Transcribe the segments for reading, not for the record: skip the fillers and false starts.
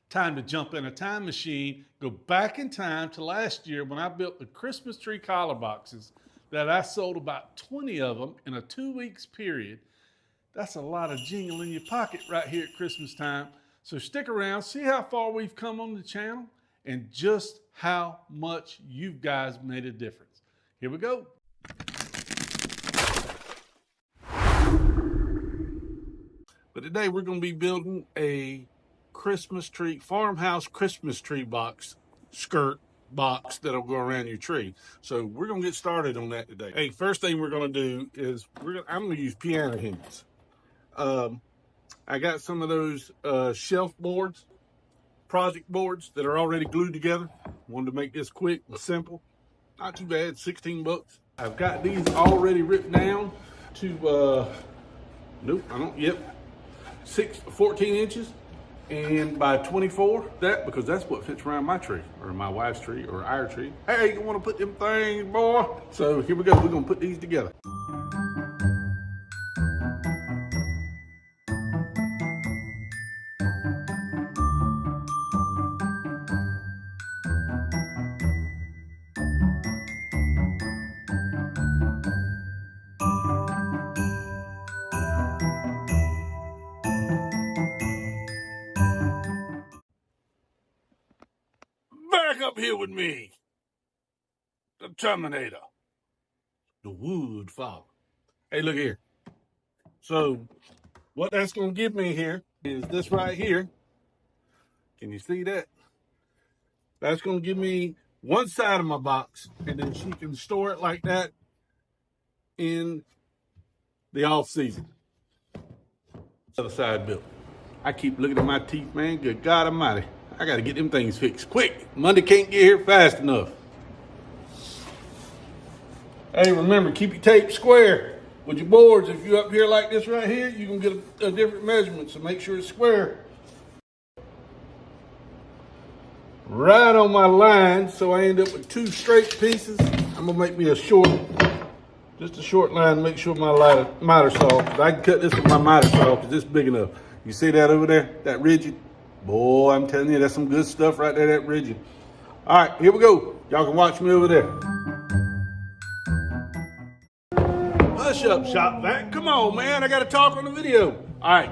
Time to jump in a time machine, go back in time to last year when I built the Christmas tree collar boxes that I sold about 20 of them in a 2 weeks period. That's a lot of jingle in your pocket right here at Christmas time. So stick around, see how far we've come on the channel and just how much you guys made a difference. Here we go. But today we're going to be building a Christmas tree, farmhouse Christmas tree box, skirt box that'll go around your tree. So we're going to get started on that today. Hey, first thing we're going to do is I'm going to use piano hinges. I got some of those shelf boards, project boards that are already glued together. Wanted to make this quick and simple. Not too bad, 16 bucks. I've got these already ripped down to, nope, I don't, yep, 14 inches and by 24, because that's what fits around my tree or my wife's tree or our tree. Hey, you want to put them things, boy? So here we go, we're going to put these together. Back up here with me, the Terminator, the Wood Father. Hey, look here. So what that's going to give me here is this right here. Can you see that? That's going to give me one side of my box, and then she can store it like that in the off season. Other side built. I keep looking at my teeth, man. Good God Almighty. I got to get them things fixed quick. Monday can't get here fast enough. Hey, remember, keep your tape square with your boards. If you're up here like this right here, you can get a different measurement, so make sure it's square. Right on my line, so I end up with two straight pieces. I'm gonna make me just a short line, make sure my miter saw. I can cut this with my miter saw because it's big enough. You see that over there, that rigid? Boy, I'm telling you, that's some good stuff right there, that rigid. All right, here we go. Y'all can watch me over there. Hush up, shop vac. Come on, man, I gotta talk on the video. All right,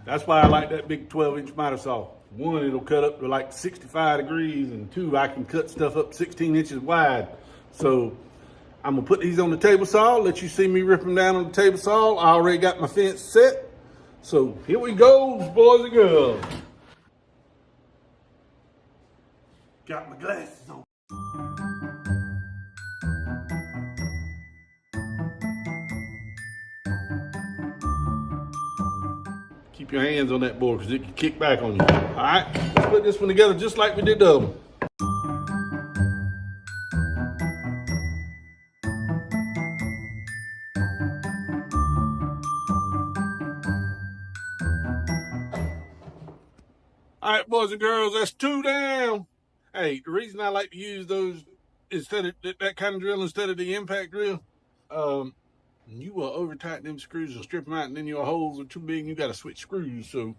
that's why I like that big 12-inch miter saw. One, it'll cut up to like 65 degrees, and two, I can cut stuff up 16 inches wide. So I'm gonna put these on the table saw, let you see me rip them down on the table saw. I already got my fence set. So here we go, boys and girls. Got my glasses on. Keep your hands on that board because it can kick back on you. All right, let's put this one together just like we did the other one. All right, boys and girls, that's 2 down. Hey, the reason I like to use those instead of that kind of drill instead of the impact drill, you will over tighten them screws or strip them out, and then your holes are too big and you got to switch screws. So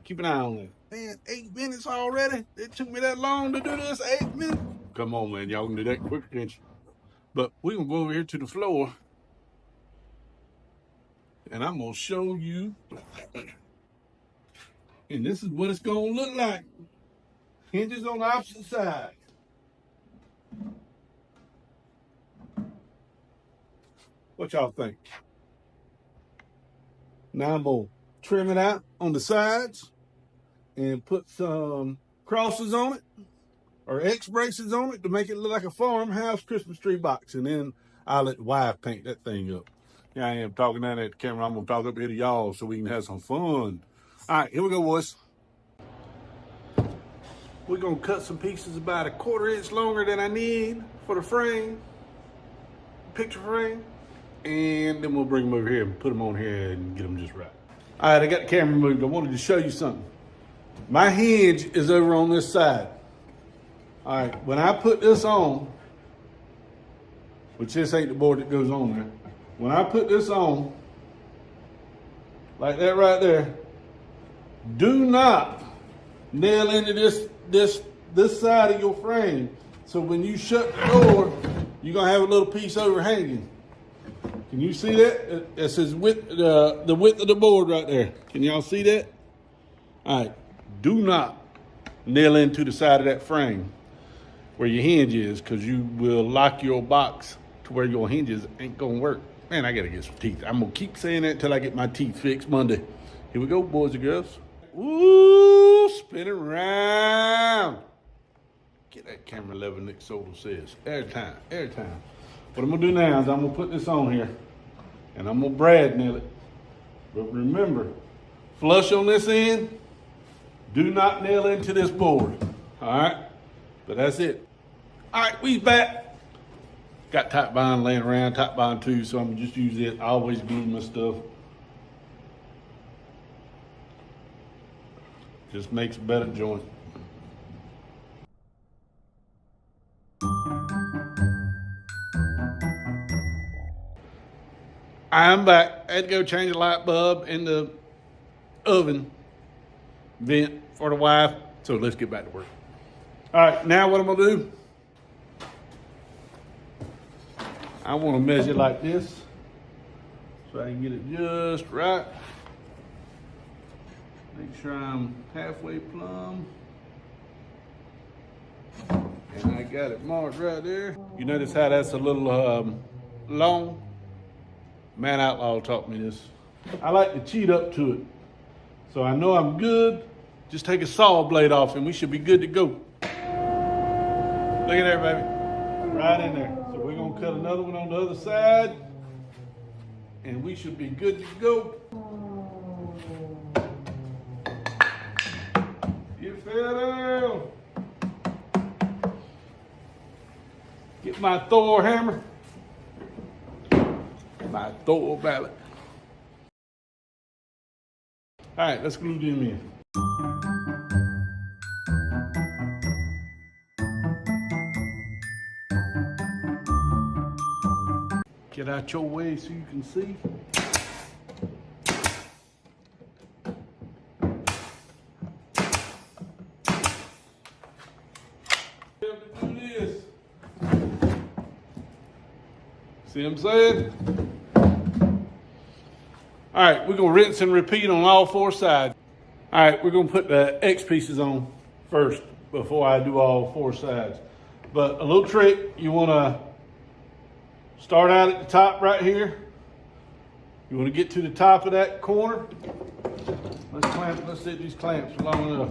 keep an eye on that. Man, 8 minutes already? It took me that long to do this, 8 minutes? Come on, man, y'all can do that quicker, can't you? But we're gonna go over here to the floor and I'm gonna show you. And this is what it's gonna look like. Hinges on the opposite side. What y'all think? Now I'm gonna trim it out on the sides and put some crosses on it or X braces on it to make it look like a farmhouse Christmas tree box. And then I'll let the wife paint that thing up. Here I am talking down at the camera. I'm gonna talk up here to y'all so we can have some fun. All right, here we go, boys. We're gonna cut some pieces about 1/4 inch longer than I need for the frame, picture frame, and then we'll bring them over here and put them on here and get them just right. All right, I got the camera moved. I wanted to show you something. My hinge is over on this side. All right, when I put this on, which this ain't the board that goes on there, when I put this on, like that right there, do not nail into this side of your frame. So when you shut the door, you're gonna have a little piece overhanging. Can you see that? That says the width of the board right there. Can y'all see that? All right, do not nail into the side of that frame where your hinge is, because you will lock your box to where your hinges ain't gonna work. Man, I gotta get some teeth. I'm gonna keep saying that until I get my teeth fixed Monday. Here we go, boys and girls. Woo, spin it around. Get that camera level, Nick Soto says. Every time. What I'm gonna do now is I'm gonna put this on here and I'm gonna brad nail it. But remember, flush on this end, do not nail into this board. All right, but that's it. All right, we back. Got top bond laying around, top bond too, so I'm gonna just use it. I always glue my stuff. Just makes a better joint. I'm back. I had to go change the light bulb in the oven vent for the wife. So let's get back to work. All right, now what I'm gonna do, I wanna measure like this so I can get it just right. Make sure I'm halfway plumb. And I got it marked right there. You notice how that's a little long? Man Outlaw taught me this. I like to cheat up to it. So I know I'm good. Just take a saw blade off and we should be good to go. Look at there, baby. Right in there. So we're gonna cut another one on the other side and we should be good to go. You fell down. Get my Thor hammer. My Thor mallet. All right, let's glue them in. Get out your way so you can see. Do this. See what I'm saying? All right, we're gonna rinse and repeat on all four sides. All right, we're gonna put the X pieces on first before I do all four sides. But a little trick, you wanna start out at the top right here. You wanna get to the top of that corner. Let's set these clamps long enough.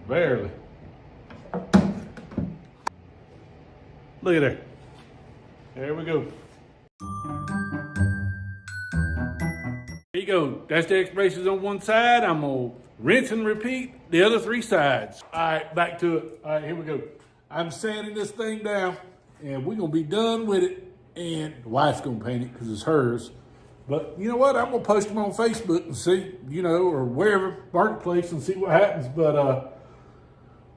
Barely. Look at there. There we go. There you go. That's the X braces on one side. I'm gonna rinse and repeat the other three sides. All right, back to it. All right, here we go. I'm sanding this thing down and we're gonna be done with it. And the wife's gonna paint it because it's hers. But you know what? I'm gonna post them on Facebook and see, or wherever, Marketplace, and see what happens. But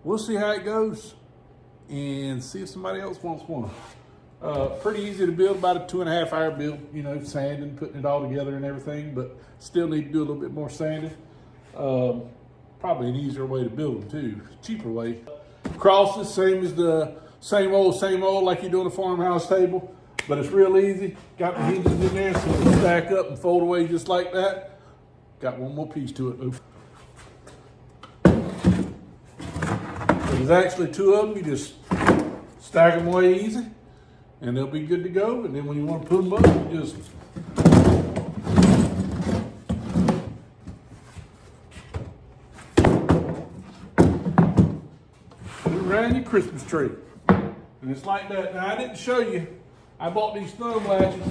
we'll see how it goes and see if somebody else wants one. Pretty easy to build, about a 2.5 hour build, sanding, putting it all together and everything, but still need to do a little bit more sanding. Probably an easier way to build them too, cheaper way. Crosses, same as the same old like you do on a farmhouse table, but it's real easy. Got the hinges in there so they stack up and fold away just like that. Got one more piece to it though. There's actually two of them. You just stack them away easy and they'll be good to go. And then when you want to put them up, you just put it around your Christmas tree. And it's like that. Now I didn't show you, I bought these thumb latches.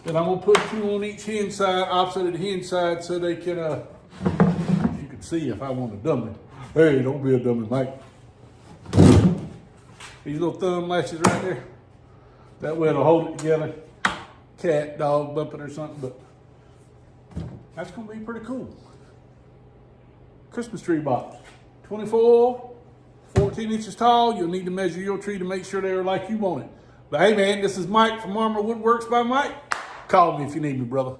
That I'm gonna put two on each hinge side, opposite of the hinge side, so they can, you can see if I want a dummy. Hey, don't be a dummy, Mike. These little thumb latches right there. That way it'll hold it together. Cat, dog, bumping or something, but that's gonna be pretty cool. Christmas tree box, 24, 14 inches tall. You'll need to measure your tree to make sure they're like you want it. But hey man, this is Mike from Woodworks by Mike. Call me if you need me, brother.